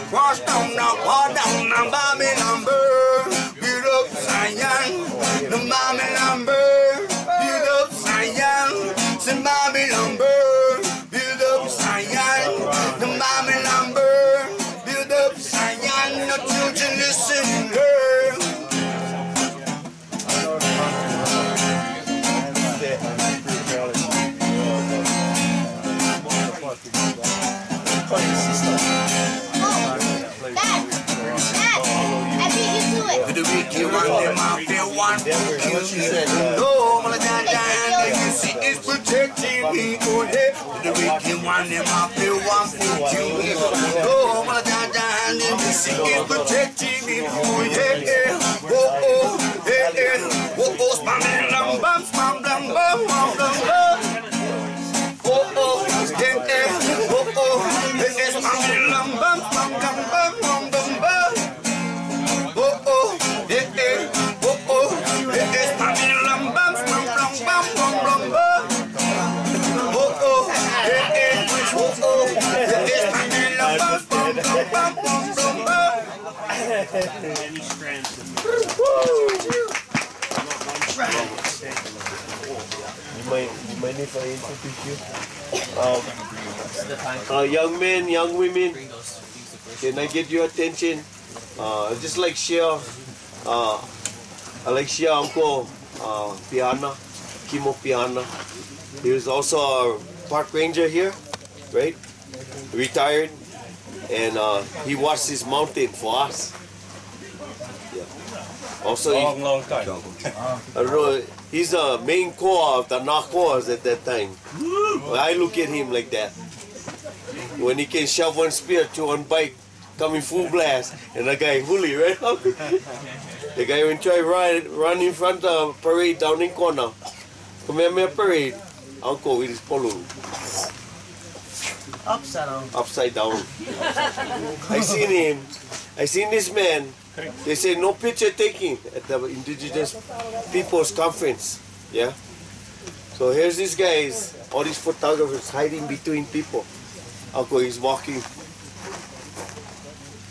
Wash down the water down the Babylon burn. Build up Zion, the Babylon burn. Build up Zion, the Babylon burn. Build up Zion, the Babylon burn. Build up Zion, the children listen, girl. The wicked one, them out there want to kill me. No, my dad, you see, is protecting me. Oh, yeah. The wicked one, them out there want to kill me. No, my dad, you see, is protecting me. Oh, yeah. Oh, oh, yeah, yeah. Oh, oh, spam, bam, bam, spam, bam, bam, bam, bam, bam. Oh, oh, yeah, yeah. Oh, oh, yeah, spam, bam, bam, bam, bam, bam, bam, bam, bam. Oh, oh, yeah, yeah. Oh, oh, yeah, yeah. Spam, bam, bam, bam, bam, bam, bam, bam, bam. Oh, oh, yeah, yeah. Oh, oh, yeah, yeah. Spam, bam, bam, bam, bam, bam, bam, bam. Many strands of You mind if I introduce you? Young men, young women, can I get your attention? Just like share, I like share Uncle Piana, Kimo Piana. He was also a park ranger here, right? Retired, and he watched this mountain for us. Yeah. Also, Long time. I don't know. He's the main KOA of the Na KOAs at that time. I look at him like that. When he can shove one spear to one bike, coming full blast, and the guy huli, right? The guy when try run in front of the parade down in corner. Come here, parade. Uncle with his polo. Upside down. Upside down. I seen him. I seen this man. They say no picture taking at the Indigenous Peoples Conference. Yeah. So here's these guys, all these photographers hiding between people. Uncle is walking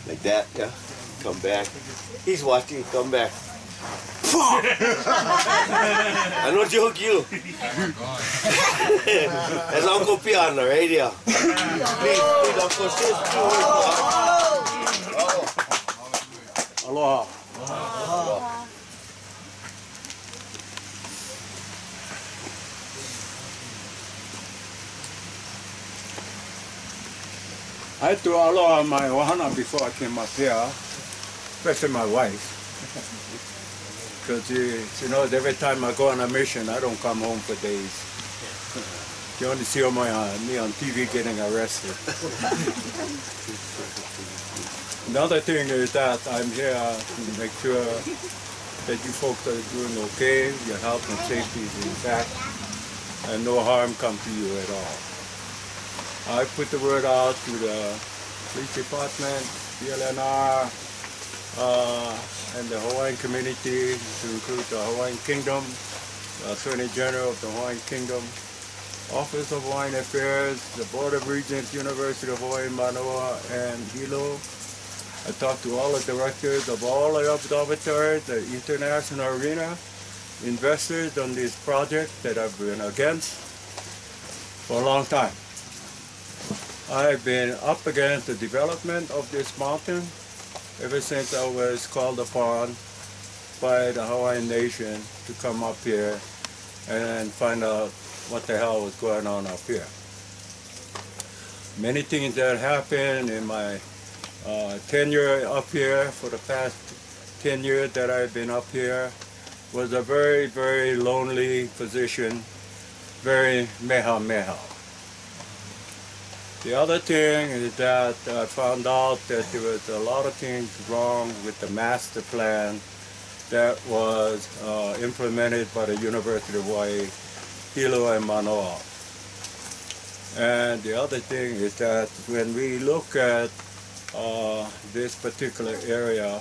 like that. Yeah. Come back. He's watching. Come back. I don't joke you. That's Uncle Piana right here. Please, Uncle, say a few words. Aloha. I had to aloha my ohana before I came up here, especially my wife. Because she knows every time I go on a mission, I don't come home for days. You only see me on TV getting arrested. Another thing is that I'm here to make sure that you folks are doing okay, your health and safety is intact, and no harm comes to you at all. I put the word out to the police department, DLNR, and the Hawaiian community, to include the Hawaiian Kingdom, the Attorney General of the Hawaiian Kingdom, Office of Hawaiian Affairs, the Board of Regents, University of Hawaii, Manoa, and Hilo. I talked to all the directors of all the observatories, the international arena, investors on this project that I've been against for a long time. I've been up against the development of this mountain ever since I was called upon by the Hawaiian nation to come up here and find out what the hell was going on up here. Many things that happened in my tenure up here for the past 10 years that I've been up here was a very, very lonely position, very meha. The other thing is that I found out that there was a lot of things wrong with the master plan that was implemented by the University of Hawaii, Hilo and Manoa. And the other thing is that when we look at this particular area,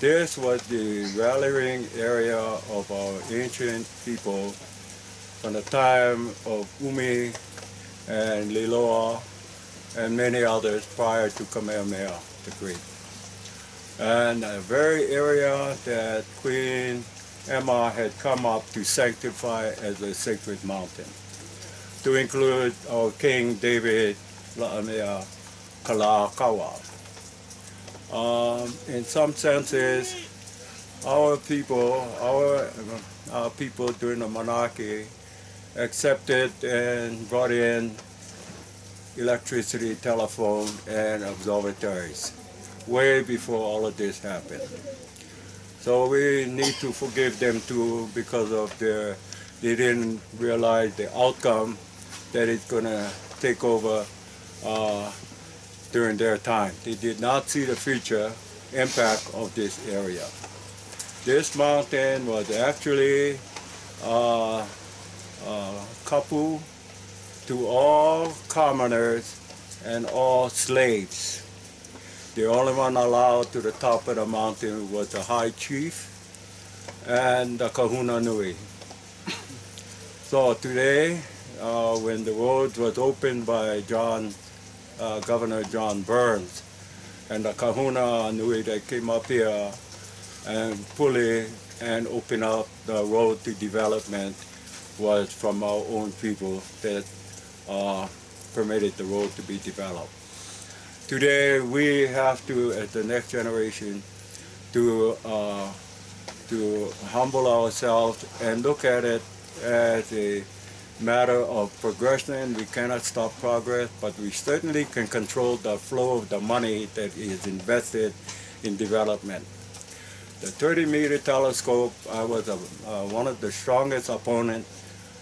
this was the rallying area of our ancient people from the time of Umi and Liloa and many others prior to Kamehameha the Great. And a very area that Queen Emma had come up to sanctify as a sacred mountain, to include our King David La'anea Kalakaua. In some senses, our people during the monarchy accepted and brought in electricity, telephone, and observatories way before all of this happened. So we need to forgive them too, because of they didn't realize the outcome that it's going to take over during their time. They did not see the future impact of this area. This mountain was actually kapu to all commoners and all slaves. The only one allowed to the top of the mountain was the high chief and the kahuna nui. So today, when the road was opened by Governor John Burns, and the kahuna nui that came up here and fully and opened up the road to development was from our own people that permitted the road to be developed. Today we have to, as the next generation, to humble ourselves and look at it as a matter of progression. We cannot stop progress, but we certainly can control the flow of the money that is invested in development. The 30-meter telescope, I was one of the strongest opponents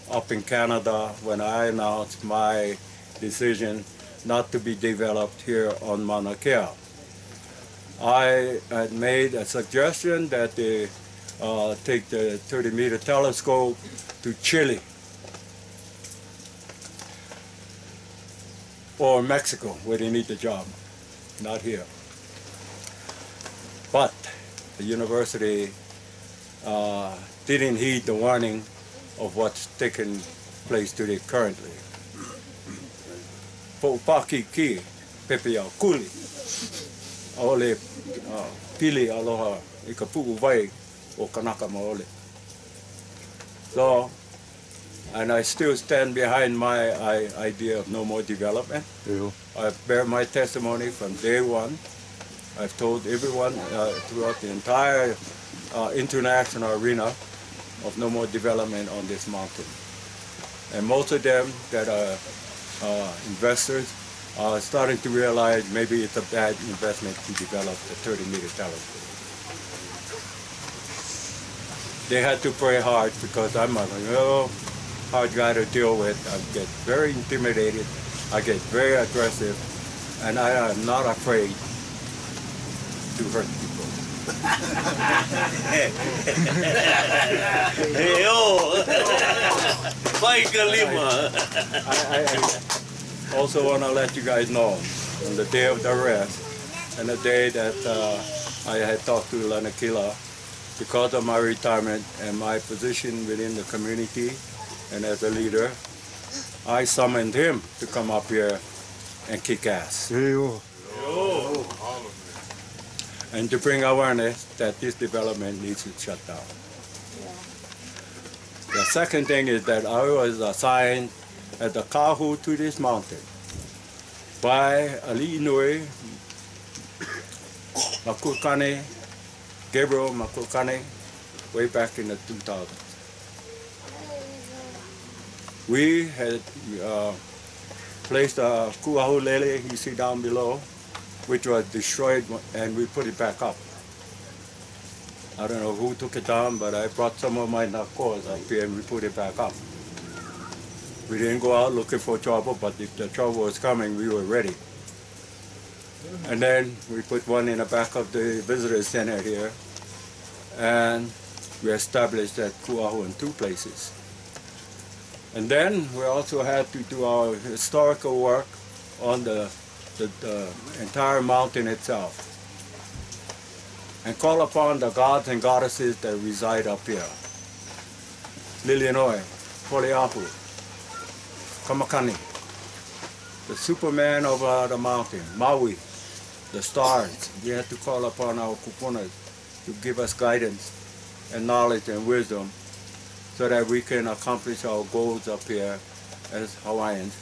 up in Canada when I announced my decision not to be developed here on Mauna Kea. I had made a suggestion that they take the 30-meter telescope to Chile or Mexico, where they need the job, not here. But the university didn't heed the warning of what's taking place today currently. Po'upaki ki, pepe au kuli, aole pili aloha I ka pu'u vai o KANAKA maole. So, and I still stand behind my idea of no more development. I bear my testimony from day one. I've told everyone throughout the entire international arena of no more development on this mountain. And most of them that are investors are starting to realize maybe it's a bad investment to develop the 30-meter telescope. They had to pray hard because I'm a hard guy to deal with. I get very intimidated, I get very aggressive, and I am not afraid to hurt people. Hey, oh! I also want to let you guys know, on the day of the rest, and the day that I had talked to Lanakila, because of my retirement and my position within the community and as a leader, I summoned him to come up here and kick ass. And to bring awareness that this development needs to shut down. The second thing is that I was assigned as the kahu to this mountain by Ali'inui Makukane, Gabriel Makukane, way back in the 2000s. We had placed a kuahu lele you see down below, which was destroyed, and we put it back up. I don't know who took it down, but I brought some of my Na KOAs up here and we put it back up. We didn't go out looking for trouble, but if the trouble was coming, we were ready. And then we put one in the back of the visitor center here, and we established that kuahu in 2 places. And then we also had to do our historical work on the entire mountain itself, and call upon the gods and goddesses that reside up here. Lilianoi, Poliapu, Kamakani, the Superman of the mountain, Maui, the stars. We had to call upon our kupunas to give us guidance and knowledge and wisdom so that we can accomplish our goals up here as Hawaiians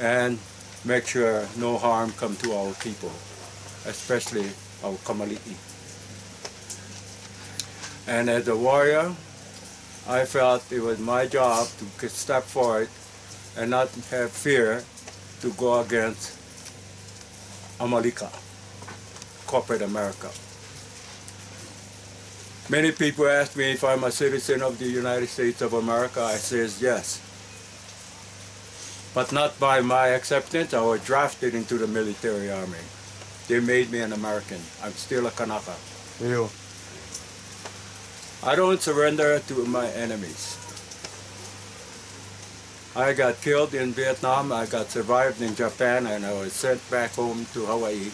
and make sure no harm comes to our people, especially our kamali'i. And as a warrior, I felt it was my job to step forward and not have fear to go against Amalika, corporate America. Many people ask me if I'm a citizen of the United States of America. I says yes. But not by my acceptance. I was drafted into the military army. They made me an American. I'm still a Kanaka. Ew. I don't surrender to my enemies. I got killed in Vietnam, I got survived in Japan, and I was sent back home to Hawaii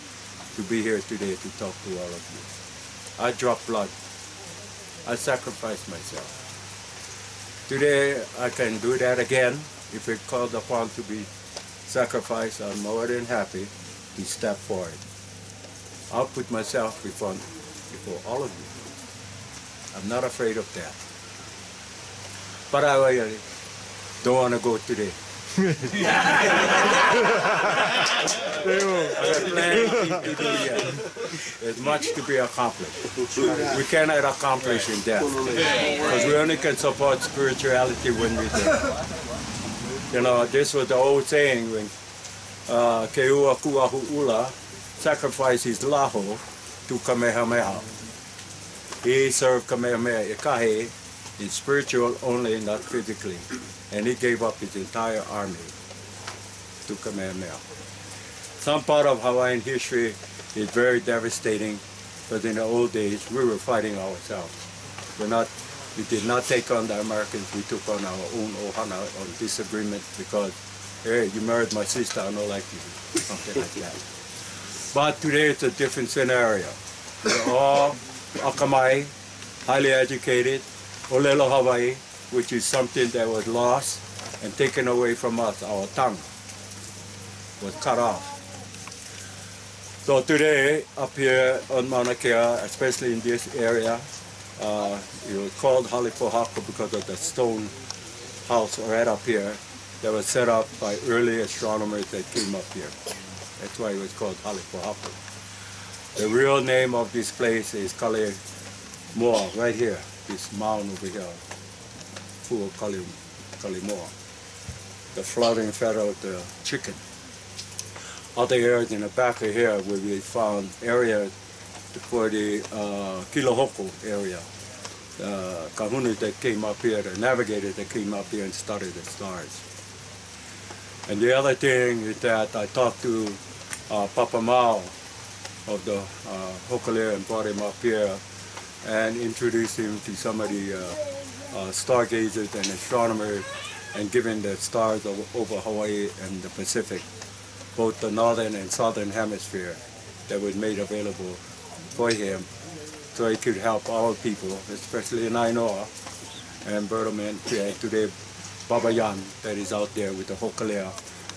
to be here today to talk to all of you. I dropped blood. I sacrificed myself. Today I can do that again. If it called upon to be sacrificed, I'm more than happy to step forward. I'll put myself before all of you. I'm not afraid of that. But I really don't want to go today. I got plenty to do yet. There's much to be accomplished. We cannot accomplish in death because we only can support spirituality when we're there. You know, this was the old saying when Keua Kuahu'ula sacrificed his laho to Kamehameha. He served Kamehameha Ikahe in spiritual only, not physically. And he gave up his entire army to Kamehameha. Some part of Hawaiian history is very devastating, but in the old days we were fighting ourselves. We did not take on the Americans, we took on our own ohana on disagreement because, hey, you married my sister, I don't like you, something like that. But today it's a different scenario. We're all akamai, highly educated, olelo Hawaii, which is something that was lost and taken away from us. Our tongue was cut off. So today, up here on Mauna Kea, especially in this area, it was called Halipohako because of the stone house right up here that was set up by early astronomers that came up here. That's why it was called Halipohako. The real name of this place is Kale Moa, right here, this mound over here, full of Kale Moa, the floating feather of the chicken. Other areas in the back of here where we found areas for the Kilohoko area, the kahunas that came up here, the navigators that came up here and studied the stars. And the other thing is that I talked to Papa Mao of the Hokulea and brought him up here and introduced him to some of the stargazers and astronomers and given the stars over Hawaii and the Pacific, both the northern and southern hemisphere, that was made available for him so he could help our people, especially in Ainoa and Bertleman, and today Baba Yan that is out there with the Hokulea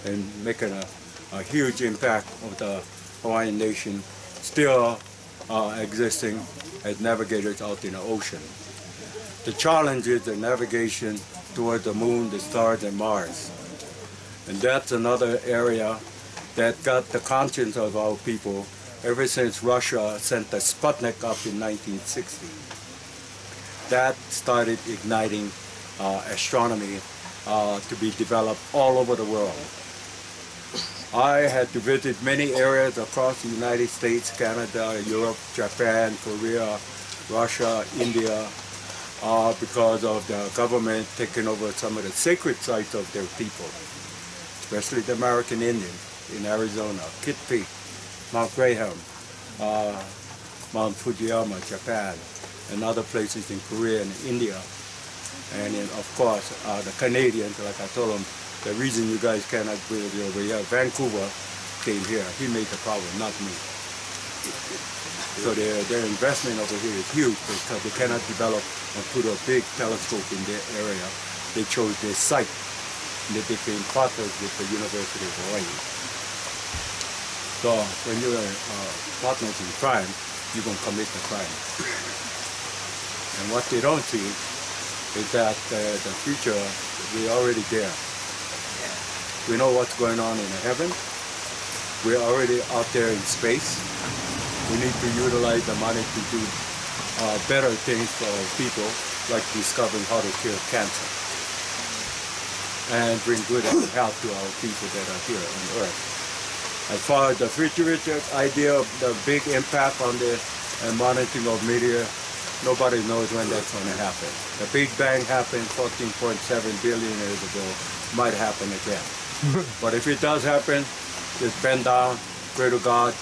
and making a huge impact of the Hawaiian nation still existing as navigators out in the ocean. The challenge is the navigation toward the moon, the stars, and Mars. And that's another area that got the conscience of our people ever since Russia sent the Sputnik up in 1960. That started igniting astronomy to be developed all over the world. I had to visit many areas across the United States, Canada, Europe, Japan, Korea, Russia, India, because of the government taking over some of the sacred sites of their people, especially the American Indians in Arizona, Kit Peak, Mount Graham, Mount Fujiyama, Japan, and other places in Korea and India. And then, of course, the Canadians, like I told them, the reason you guys cannot build it over here, Vancouver came here. He made the problem, not me. So their investment over here is huge because they cannot develop and put a big telescope in their area. They chose this site. They became partners with the University of Hawaii. So when you are partners in crime, you're going to commit the crime. And what they don't see is that the future, we're already there. We know what's going on in heaven. We're already out there in space. We need to utilize the money to do better things for our people, like discovering how to cure cancer and bring good health to our people that are here on Earth. As far as the futuristic idea of the big impact on the monitoring of meteor, nobody knows when that's going to happen. The Big Bang happened 14.7 billion years ago. Might happen again. But if it does happen, just bend down, pray to God,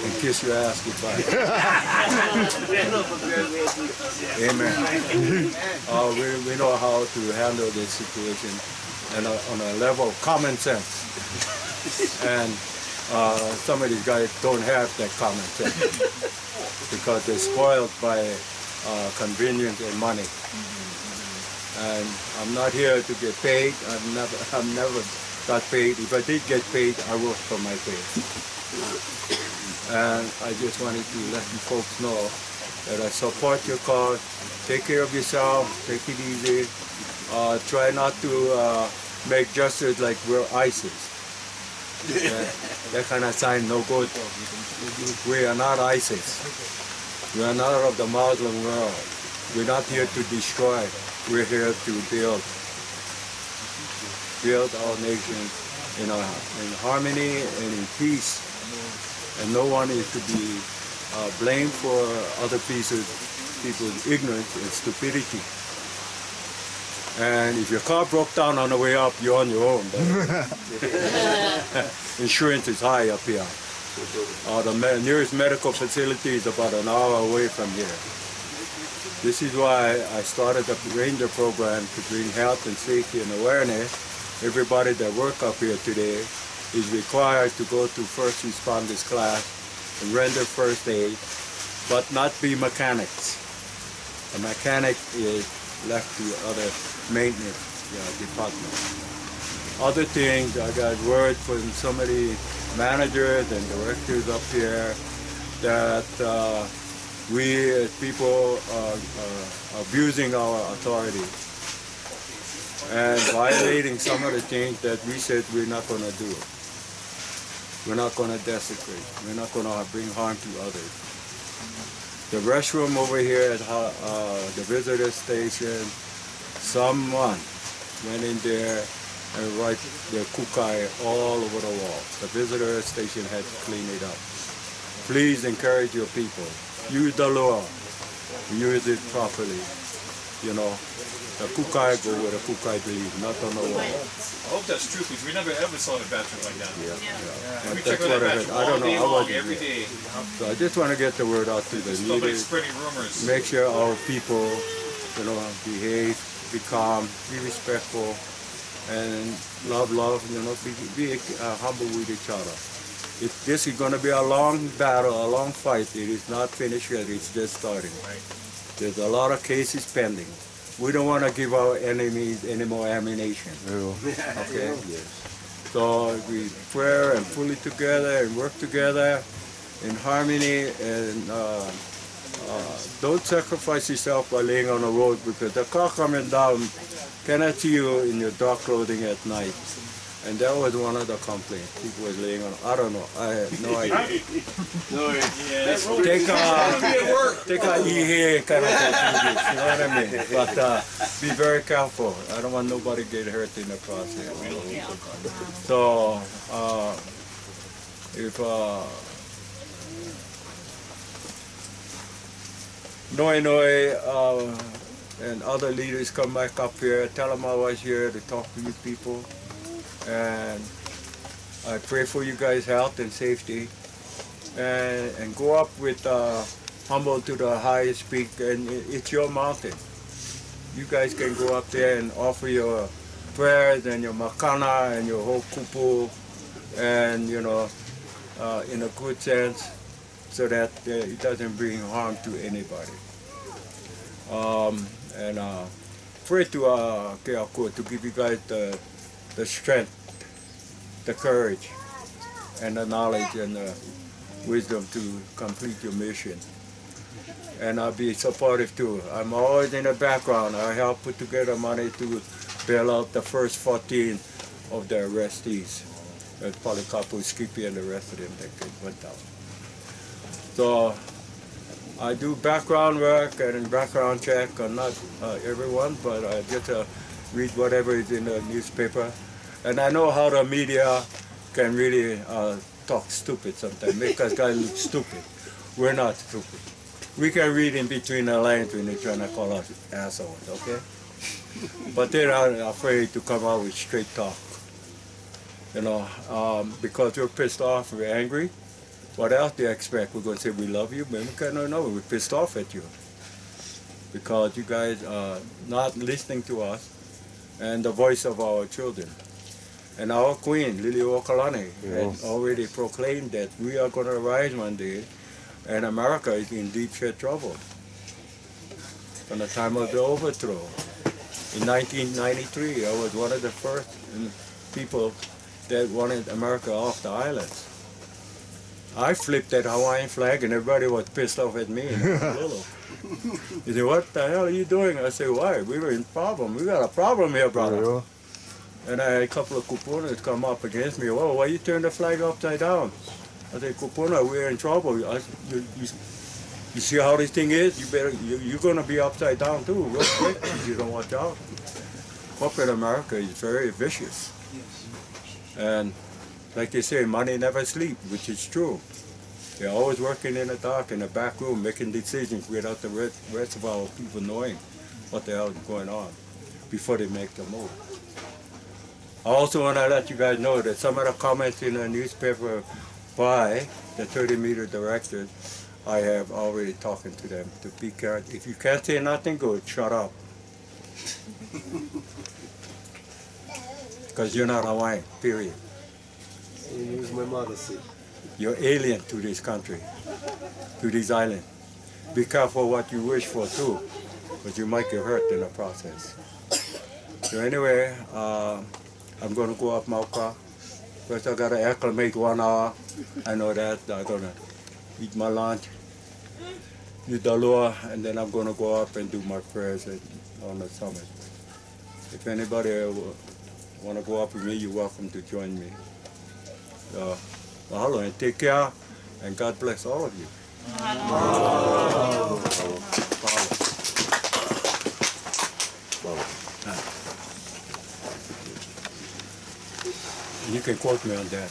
and kiss your ass goodbye. Amen. We know how to handle this situation and on a level of common sense. And some of these guys don't have that common sense because they're spoiled by convenience and money. And I'm not here to get paid. I've never got paid. If I did get paid, I work for my pay. And I just wanted to let you folks know that I support your cause. Take care of yourself. Take it easy. Try not to make justice like we're ISIS. That kind of sign no good. We are not ISIS. We are not of the Muslim world. We're not here to destroy. We're here to build our nation in harmony and in peace. And no one is to be blamed for other people's ignorance and stupidity. And if your car broke down on the way up, you're on your own. Insurance is high up here. The nearest medical facility is about an hour away from here. This is why I started the Ranger program to bring health and safety and awareness. Everybody that work up here today is required to go to first responders class and render first aid, but not be mechanics. A mechanic is left to other maintenance departments. Other things, I got word from some of the managers and directors up here that we as people are abusing our authority and violating some of the things that we said we're not going to do. We're not going to desecrate. We're not going to bring harm to others. The restroom over here at the visitor station, someone went in there and write their kukai all over the wall. The visitor station had to clean it up. Please encourage your people. Use the law. Use it properly. You know, the kukai go where the kukai believe, not on the wall. I hope that's true because we never ever saw the bathroom like that. Yeah. We That's check out what that I heard. bathroom I don't all day know. long, every day. So I just want to get the word out to the Stop leaders. spreading rumors. Make sure our people, you know, behave, be calm, be respectful, and love, you know, be humble with each other. This is going to be a long battle, a long fight. It is not finished yet. It's just starting. There's a lot of cases pending. We don't want to give our enemies any more ammunition. Okay? Yes. So we pray and pull it together and work together in harmony, and don't sacrifice yourself by laying on the road, because the car coming down cannot see you in your dark clothing at night. And that was one of the complaints. People were laying on, I don't know, I have no idea. Take a ihe kind of thing, you know what I mean? But be very careful. I don't want nobody get hurt in the process. So, if Noi and other leaders come back up here, tell them I was here to talk to you people. And I pray for you guys' health and safety, and go up with humble to the highest peak, and it's your mountain. You guys can go up there and offer your prayers and your makana and your whole kupu, and you know, in a good sense, so that it doesn't bring harm to anybody. And pray to Keakua to give you guys the the strength, the courage, and the knowledge and the wisdom to complete your mission. And I'll be supportive too. I'm always in the background. I help put together money to bail out the first 14 of the arrestees. Pono Kealoha, Skippy, and the rest of them that went down. So I do background work and background check on not everyone, but I get to read whatever is in the newspaper. And I know how the media can really talk stupid sometimes, make us guys look stupid. We're not stupid. We can read in between the lines when they're trying to call us assholes, okay? But they're not afraid to come out with straight talk. You know, because we're pissed off, we're angry. What else do you expect? We're going to say we love you? But we cannot know. We're pissed off at you. Because you guys are not listening to us and the voice of our children. And our queen, Lili Okalani, has already proclaimed that we are going to rise one day and America is in deep shit trouble. From the time of the overthrow. In 1993, I was one of the first people that wanted America off the islands. I flipped that Hawaiian flag and everybody was pissed off at me in Honolulu. He said, what the hell are you doing? I said, why? We were in problem. We got a problem here, brother. And I had a couple of kupunas come up against me. Whoa, why you turn the flag upside down? I said, kupuna, we're in trouble. You see how this thing is? You're going to be upside down too, real quick, if you don't watch out. Corporate America is very vicious. And like they say, money never sleeps, which is true. They're always working in the dark, in the back room, making decisions without the rest of our people knowing what the hell is going on before they make the move. I also want to let you guys know that some of the comments in the newspaper by the 30-meter directors, I have already talking to them to be careful. If you can't say nothing, go shut up. Because you're not Hawaiian, period. Use my mother say. You're alien to this country, to this island. Be careful what you wish for too, because you might get hurt in the process. So anyway, I'm going to go up Mauka. First I got to acclimate 1 hour. I know that. I'm going to eat my lunch, eat the aloha, and then I'm going to go up and do my prayers on the summit. If anybody want to go up with me, you're welcome to join me. Mahalo, and take care, and God bless all of you. Mahalo. You can quote me on that.